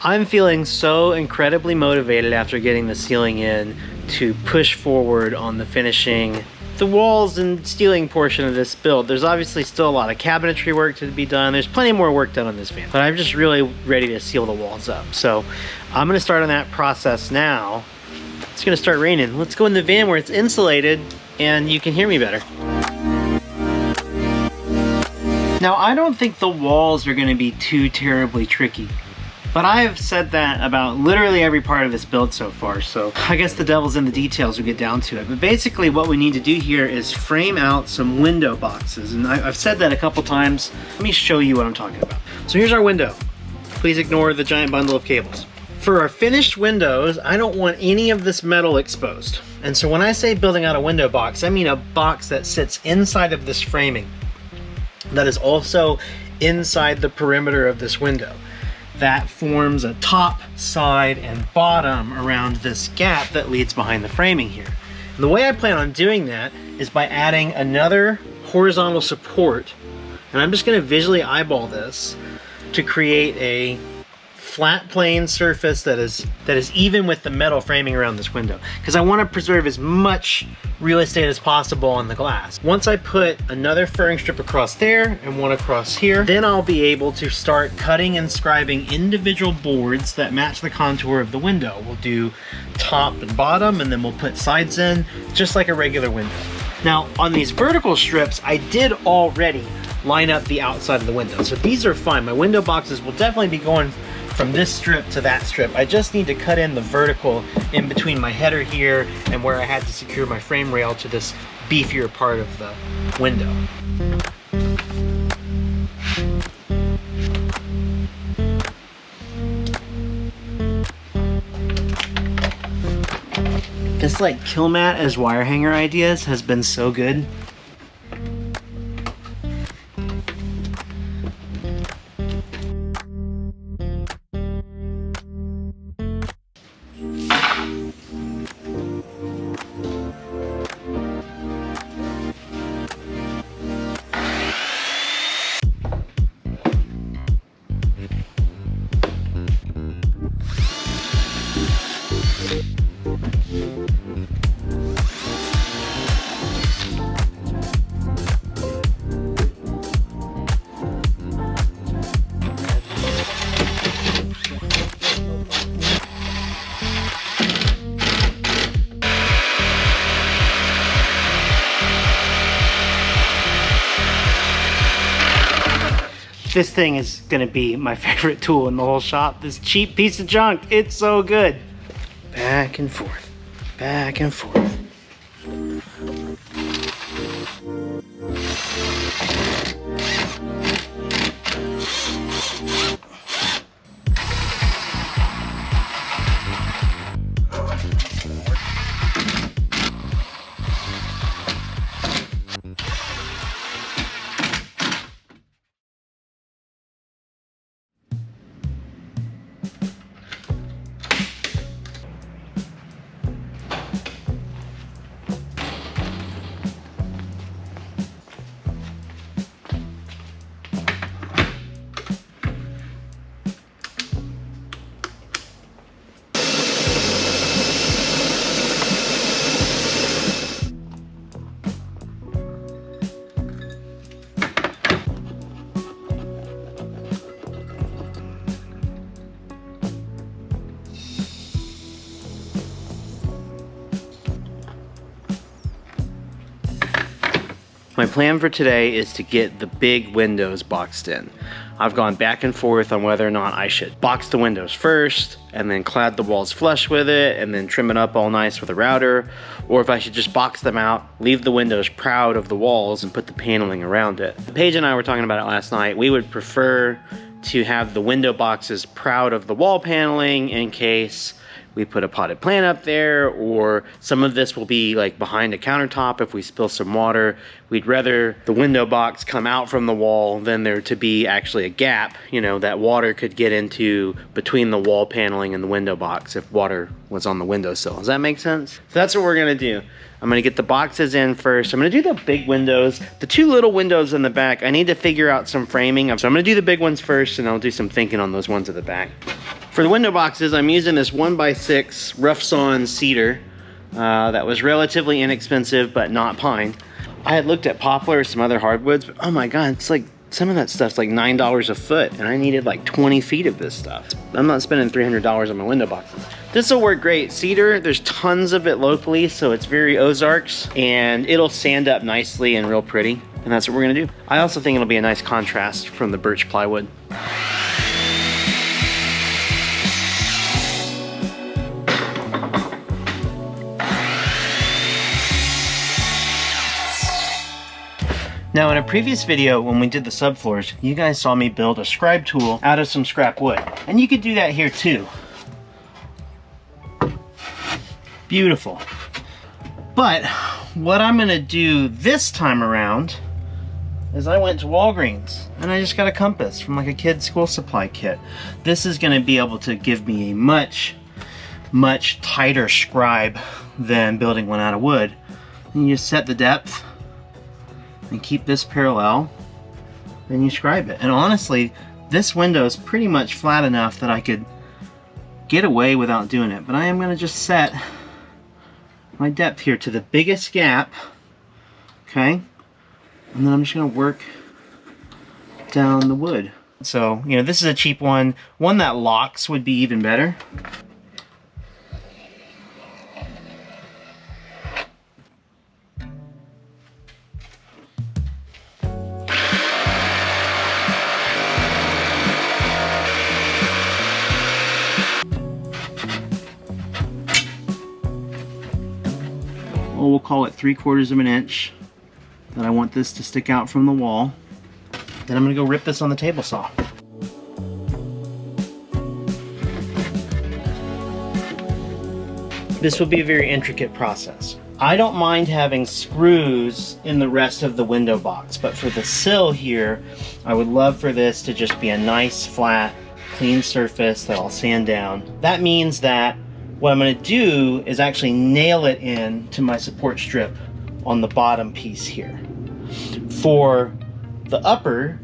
I'm feeling so incredibly motivated after getting the ceiling in to push forward on the finishing the walls and ceiling portion of this build. There's obviously still a lot of cabinetry work to be done. There's plenty more work done on this van, but I'm just really ready to seal the walls up. So I'm gonna start on that process now. It's gonna start raining. Let's go in the van where it's insulated and you can hear me better. Now, I don't think the walls are gonna be too terribly tricky, but I've said that about literally every part of this build so far, so I guess the devil's in the details, we'll get down to it. But basically what we need to do here is frame out some window boxes, and I've said that a couple times. Let me show you what I'm talking about. So here's our window. Please ignore the giant bundle of cables. For our finished windows, I don't want any of this metal exposed. And so when I say building out a window box, I mean a box that sits inside of this framing, that is also inside the perimeter of this window, that forms a top, side, and bottom around this gap that leads behind the framing here. And the way I plan on doing that is by adding another horizontal support, and I'm just going to visually eyeball this to create a flat plane surface that is even with the metal framing around this window, because I want to preserve as much real estate as possible on the glass. Once I put another furring strip across there and one across here, then I'll be able to start cutting and scribing individual boards that match the contour of the window. We'll do top and bottom, and then we'll put sides in just like a regular window. Now on these vertical strips, I did already line up the outside of the window, so these are fine. My window boxes will definitely be going from this strip to that strip. I just need to cut in the vertical in between my header here and where I had to secure my frame rail to this beefier part of the window. This like kill mat as wire hanger ideas has been so good. This thing is gonna be my favorite tool in the whole shop. This cheap piece of junk, it's so good. Back and forth, back and forth. My plan for today is to get the big windows boxed in. I've gone back and forth on whether or not I should box the windows first and then clad the walls flush with it and then trim it up all nice with a router, or if I should just box them out, leave the windows proud of the walls and put the paneling around it. Paige and I were talking about it last night. We would prefer to have the window boxes proud of the wall paneling in case we put a potted plant up there, or some of this will be like behind a countertop if we spill some water. We'd rather the window box come out from the wall than there to be actually a gap, you know, that water could get into between the wall paneling and the window box if water was on the windowsill. Does that make sense? So that's what we're gonna do. I'm gonna get the boxes in first. I'm gonna do the big windows. The two little windows in the back, I need to figure out some framing. So I'm gonna do the big ones first, and I'll do some thinking on those ones at the back. For the window boxes, I'm using this 1x6 rough sawn cedar that was relatively inexpensive, but not pine. I had looked at poplar or some other hardwoods, but oh my God, it's like, some of that stuff's like $9 a foot, and I needed like 20 feet of this stuff. I'm not spending $300 on my window boxes. This will work great. Cedar, there's tons of it locally, so it's very Ozarks, and it'll sand up nicely and real pretty, and that's what we're gonna do. I also think it'll be a nice contrast from the birch plywood. Now in a previous video when we did the subfloors, you guys saw me build a scribe tool out of some scrap wood. And you could do that here too. Beautiful. But what I'm gonna do this time around is I went to Walgreens and I just got a compass from like a kid's school supply kit. This is gonna be able to give me a much tighter scribe than building one out of wood. And you just set the depth and keep this parallel, then you scribe it. And honestly, this window is pretty much flat enough that I could get away without doing it. But I am gonna just set my depth here to the biggest gap, okay? And then I'm just gonna work down the wood. So, you know, this is a cheap one. One that locks would be even better. We'll call it 3/4 of an inch that I want this to stick out from the wall. Then I'm gonna go rip this on the table saw. This will be a very intricate process. I don't mind having screws in the rest of the window box, but for the sill here, I would love for this to just be a nice, flat, clean surface that I'll sand down. That means that what I'm going to do is actually nail it in to my support strip on the bottom piece here. For the upper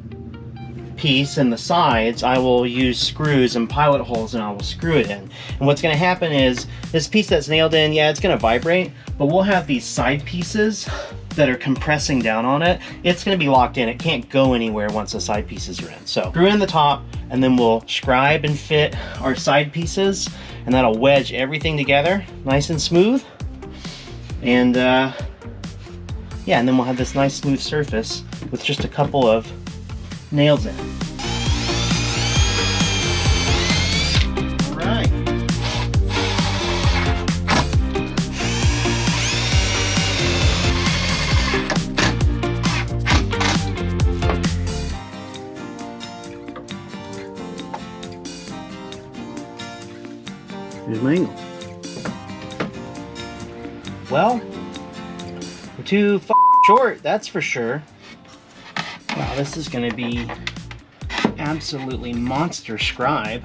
piece and the sides, I will use screws and pilot holes and I will screw it in. And what's going to happen is this piece that's nailed in, yeah, it's going to vibrate, but we'll have these side pieces that are compressing down on it. It's going to be locked in. It can't go anywhere once the side pieces are in. So screw in the top, and then we'll scribe and fit our side pieces, and that'll wedge everything together nice and smooth. And yeah, and then we'll have this nice smooth surface with just a couple of nails in. All right. Here's my angle. Well, we're too short, that's for sure. Wow, this is going to be absolutely monster scribe.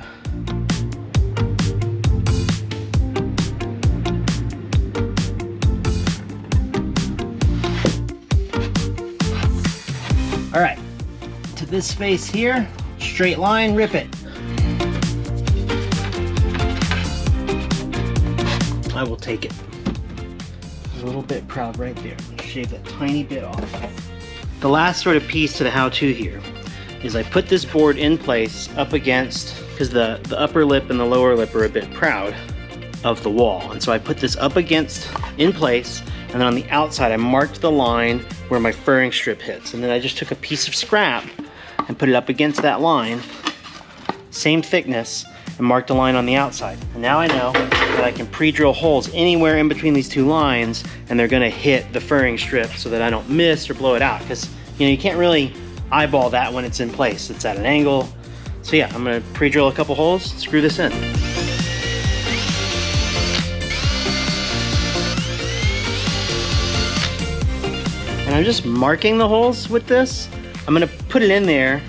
All right, to this face here, straight line, rip it. I will take it. A little bit proud right there. Shave that tiny bit off. The last sort of piece to the how-to here is I put this board in place up against, because the upper lip and the lower lip are a bit proud of the wall. And so I put this up against, in place, and then on the outside I marked the line where my furring strip hits. And then I just took a piece of scrap and put it up against that line, same thickness, and marked a line on the outside. And now I know that I can pre-drill holes anywhere in between these two lines, and they're gonna hit the furring strip so that I don't miss or blow it out. Because you know, you can't really eyeball that when it's in place. It's at an angle. So yeah, I'm gonna pre-drill a couple holes, screw this in. And I'm just marking the holes with this. I'm gonna put it in there,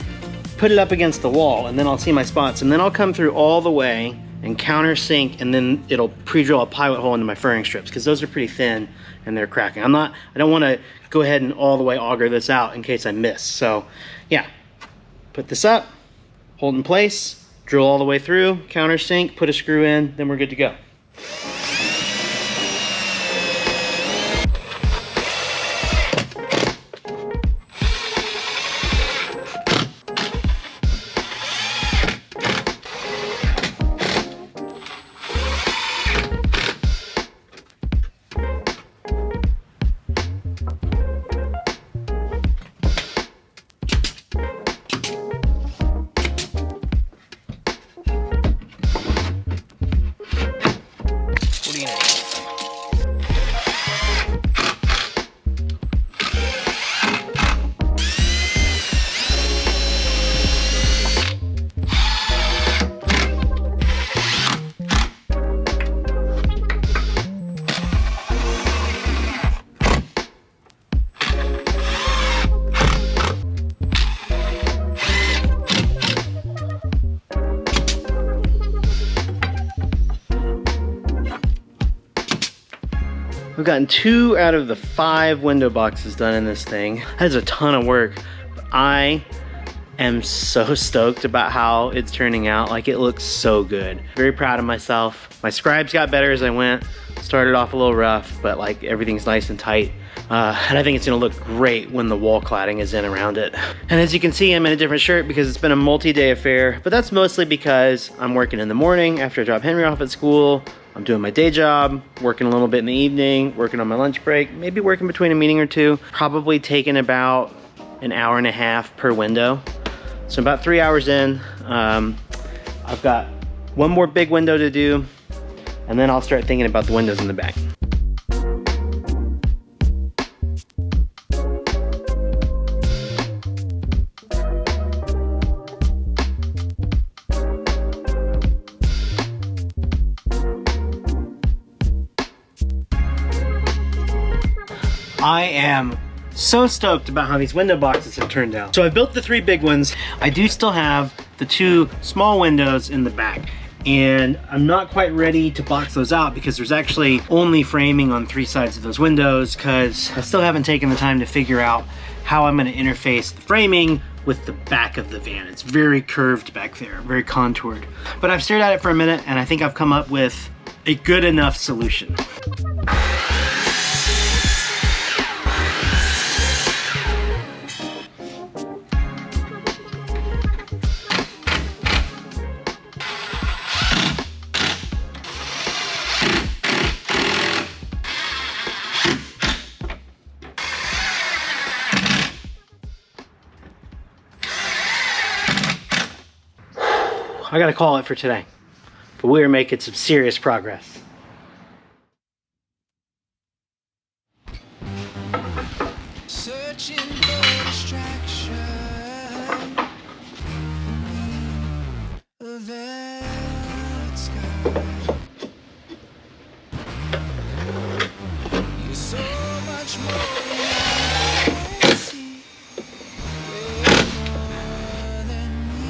put it up against the wall, and then I'll see my spots, and then I'll come through all the way and countersink, and then it'll pre-drill a plywood hole into my furring strips because those are pretty thin and they're cracking. I don't want to go ahead and all the way auger this out in case I miss. So yeah, put this up, hold in place, drill all the way through, countersink, put a screw in, then we're good to go. We've gotten 2 out of the 5 window boxes done in this thing. That's a ton of work. But I am so stoked about how it's turning out. Like, it looks so good. Very proud of myself. My scribes got better as I went. Started off a little rough, but like everything's nice and tight. And I think it's gonna look great when the wall cladding is in around it. And as you can see, I'm in a different shirt because it's been a multi-day affair, but that's mostly because I'm working in the morning after I drop Henry off at school. I'm doing my day job, working a little bit in the evening, working on my lunch break, maybe working between a meeting or two, probably taking about an hour and a half per window. So about 3 hours in, I've got one more big window to do, and then I'll start thinking about the windows in the back. I am so stoked about how these window boxes have turned out. So I built the 3 big ones. I do still have the 2 small windows in the back, and I'm not quite ready to box those out because there's actually only framing on 3 sides of those windows because I still haven't taken the time to figure out how I'm going to interface the framing with the back of the van. It's very curved back there, very contoured. But I've stared at it for a minute and I think I've come up with a good enough solution. I gotta call it for today, but we are making some serious progress. Searching for distraction, a velvet sky. You're so much more than I see. Way more than me.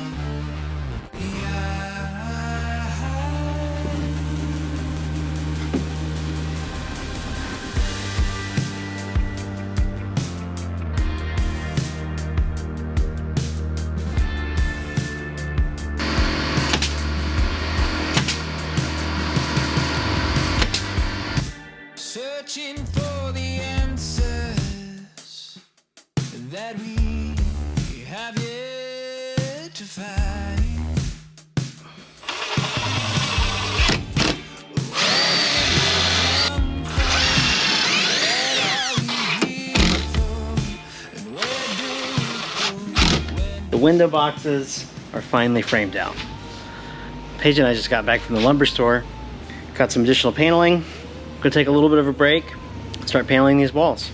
Searching for the answers that we have yet to find. The window boxes are finally framed out. Paige and I just got back from the lumber store, got some additional paneling. Gonna take a little bit of a break, start paneling these walls.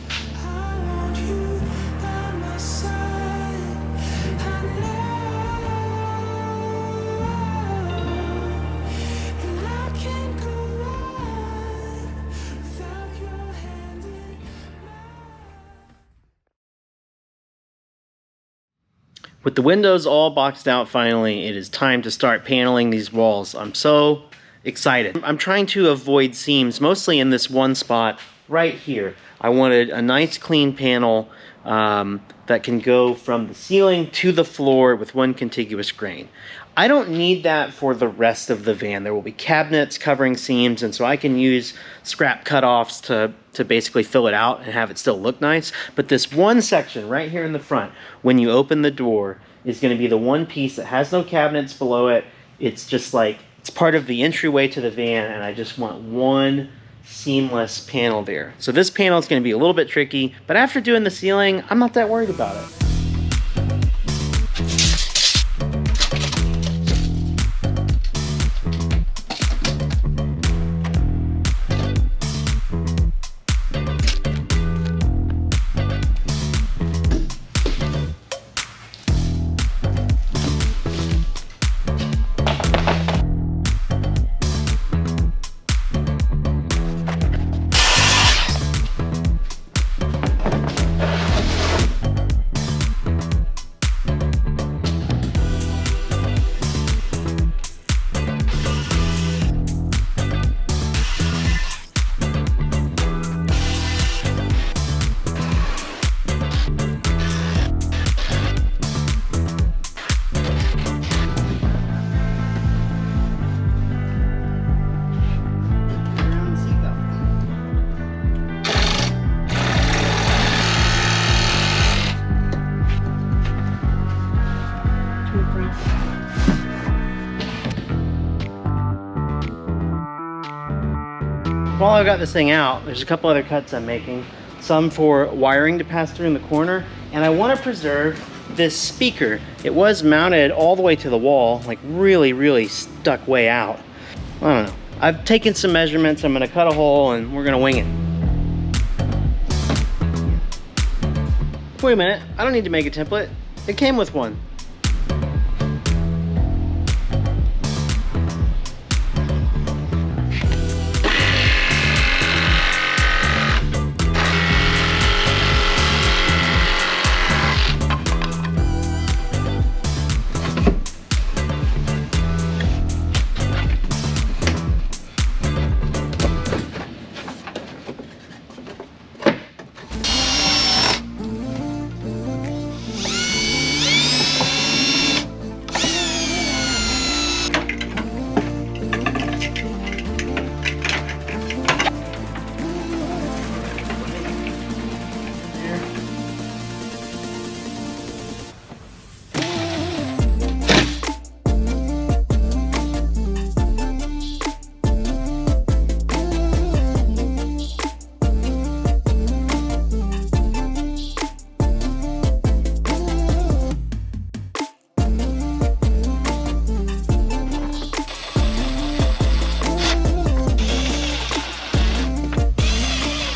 With the windows all boxed out finally, it is time to start paneling these walls. I'm so excited. I'm trying to avoid seams, mostly in this one spot right here. I wanted a nice clean panel that can go from the ceiling to the floor with one contiguous grain. I don't need that for the rest of the van. There will be cabinets covering seams, and so I can use scrap cutoffs to basically fill it out and have it still look nice. But this one section right here in the front, when you open the door, is going to be the one piece that has no cabinets below it. It's just like, it's part of the entryway to the van, and I just want one seamless panel there. So this panel is going to be a little bit tricky, but after doing the ceiling, I'm not that worried about it. While I've got this thing out, there's a couple other cuts I'm making. Some for wiring to pass through in the corner, and I want to preserve this speaker. It was mounted all the way to the wall, like really stuck way out. I don't know. I've taken some measurements. I'm going to cut a hole and we're going to wing it. Wait a minute, I don't need to make a template. It came with one.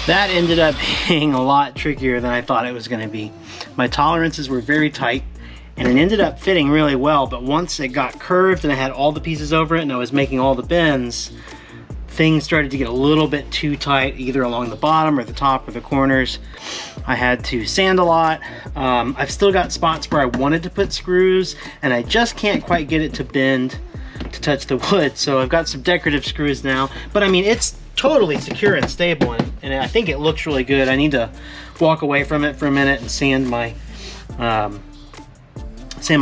That ended up being a lot trickier than I thought it was going to be. My tolerances were very tight, and it ended up fitting really well, but once it got curved and I had all the pieces over it and I was making all the bends, things started to get a little bit too tight, either along the bottom or the top or the corners. I had to sand a lot. I've still got spots where I wanted to put screws, and I just can't quite get it to bend to touch the wood, so I've got some decorative screws now. But I mean, it's totally secure and stable, and I think it looks really good. I need to walk away from it for a minute and sand my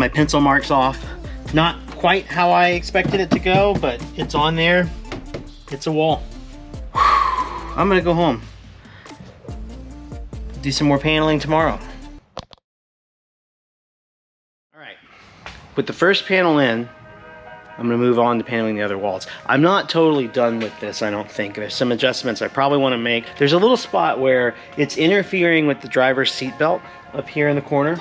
pencil marks off. Not quite how I expected it to go, but it's on there. It's a wall. I'm gonna go home. Do some more paneling tomorrow. All right, with the first panel in, I'm gonna move on to paneling the other walls. I'm not totally done with this, I don't think. There's some adjustments I probably wanna make. There's a little spot where it's interfering with the driver's seat belt up here in the corner,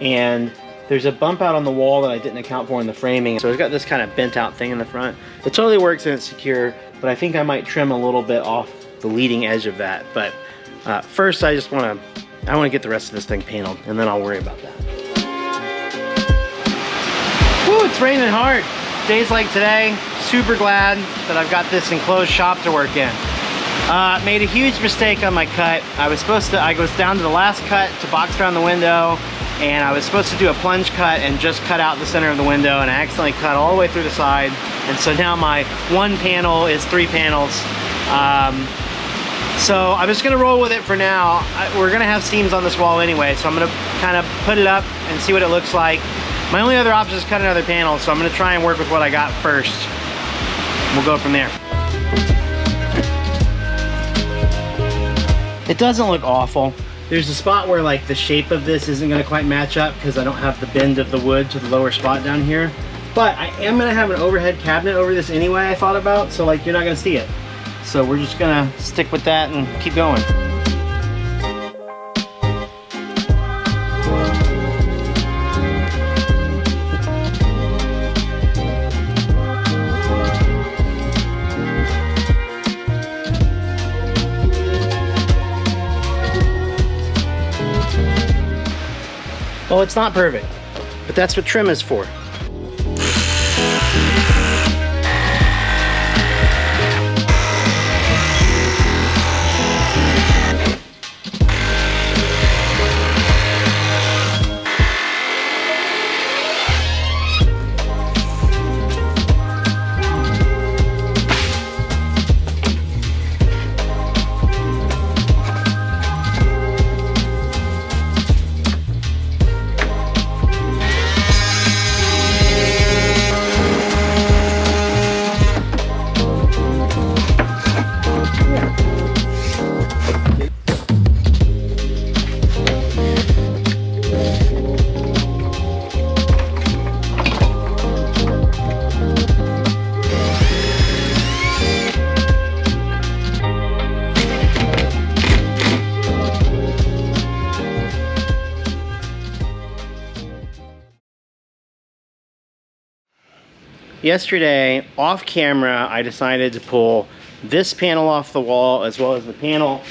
and there's a bump out on the wall that I didn't account for in the framing. So it's got this kind of bent out thing in the front. It totally works and it's secure, but I think I might trim a little bit off the leading edge of that. But first I wanna get the rest of this thing painted, and then I'll worry about that. Woo, it's raining hard. Days like today, super glad that I've got this enclosed shop to work in. Made a huge mistake on my cut. I was down to the last cut to box around the window, and I was supposed to do a plunge cut and just cut out the center of the window, and I accidentally cut all the way through the side, and so now my one panel is 3 panels. So I'm just gonna roll with it for now. We're gonna have seams on this wall anyway, so I'm gonna kind of put it up and see what it looks like. My only other option is cut another panel, so I'm gonna try and work with what I got first. We'll go from there. It doesn't look awful. There's a spot where like the shape of this isn't gonna quite match up because I don't have the bend of the wood to the lower spot down here. But I am gonna have an overhead cabinet over this anyway, I thought about, so like you're not gonna see it. So we're just gonna stick with that and keep going. Well, it's not perfect, but that's what trim is for. Yesterday, off camera, I decided to pull this panel off the wall as well as the panel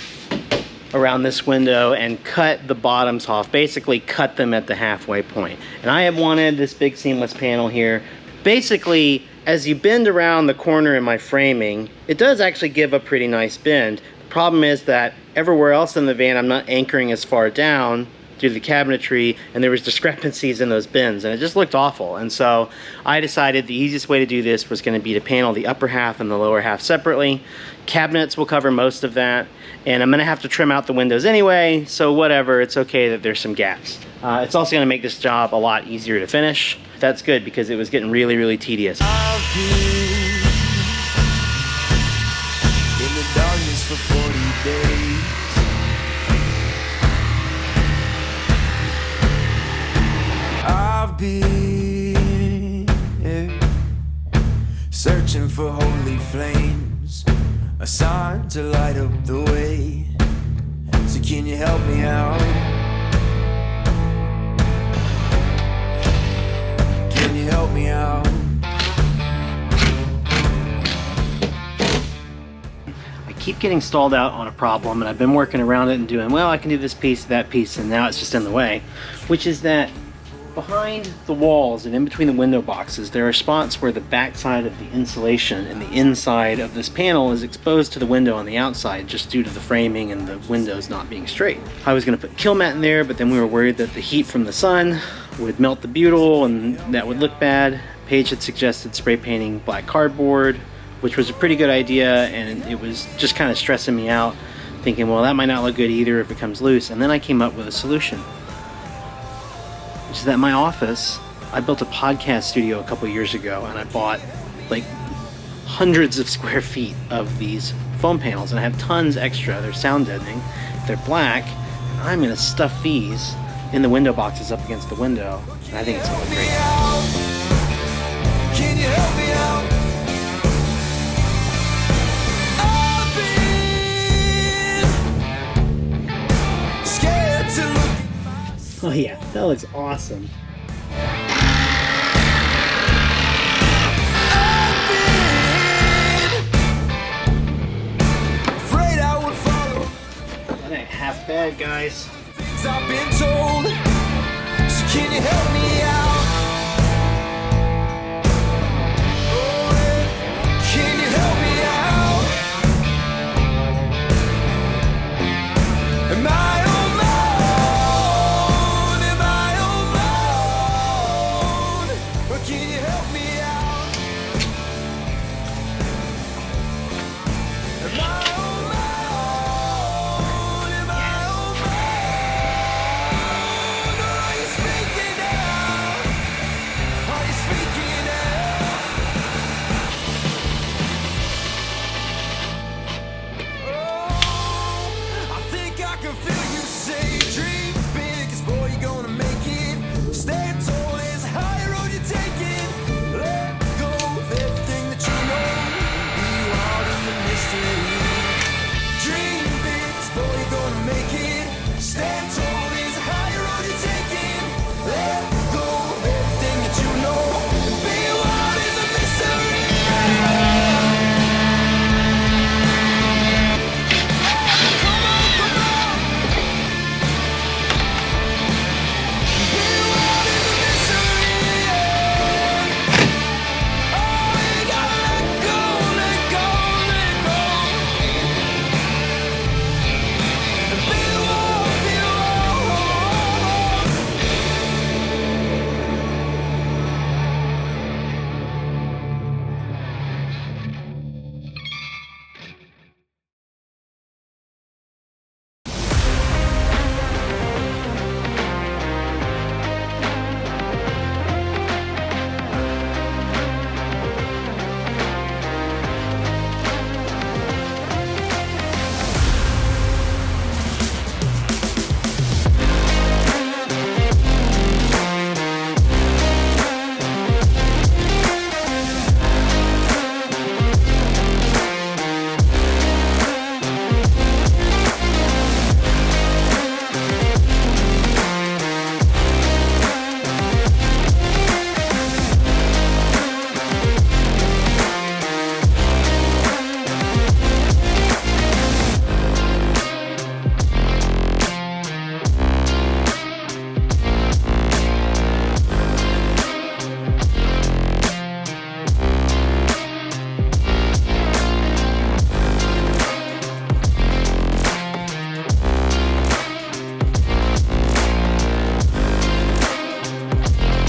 around this window and cut the bottoms off, basically cut them at the halfway point. And I had wanted this big seamless panel here. Basically, as you bend around the corner in my framing, it does actually give a pretty nice bend. The problem is that everywhere else in the van, I'm not anchoring as far down due to the cabinetry, and there was discrepancies in those bends, and it just looked awful. And so I decided the easiest way to do this was going to be to panel the upper half and the lower half separately. Cabinets will cover most of that, and I'm going to have to trim out the windows anyway, so whatever, it's okay that there's some gaps. It's also going to make this job a lot easier to finish. That's good because it was getting really, really tedious. I've been in the darkness for 40 days. I've been searching for holy flames, a sign to light up the way. So can you help me out? Can you help me out? I keep getting stalled out on a problem, and I've been working around it and doing, well, I can do this piece, that piece, and now it's just in the way, which is that behind the walls and in between the window boxes, there are spots where the back side of the insulation and the inside of this panel is exposed to the window on the outside just due to the framing and the windows not being straight. I was going to put kill mat in there, but then we were worried that the heat from the sun would melt the butyl and that would look bad. Paige had suggested spray painting black cardboard, which was a pretty good idea, and it was just kind of stressing me out, thinking, well, that might not look good either if it comes loose. And then I came up with a solution, which is that in my office, I built a podcast studio a couple years ago, and I bought like hundreds of square feet of these foam panels, and I have tons extra. They're sound deadening, they're black, and I'm gonna stuff these in the window boxes up against the window, and I think it's gonna look great. Can you help me out? I've been scared to look. Oh yeah, that looks awesome. Afraid I would follow. That ain't half bad, guys. Things I've been told. So can you help me out?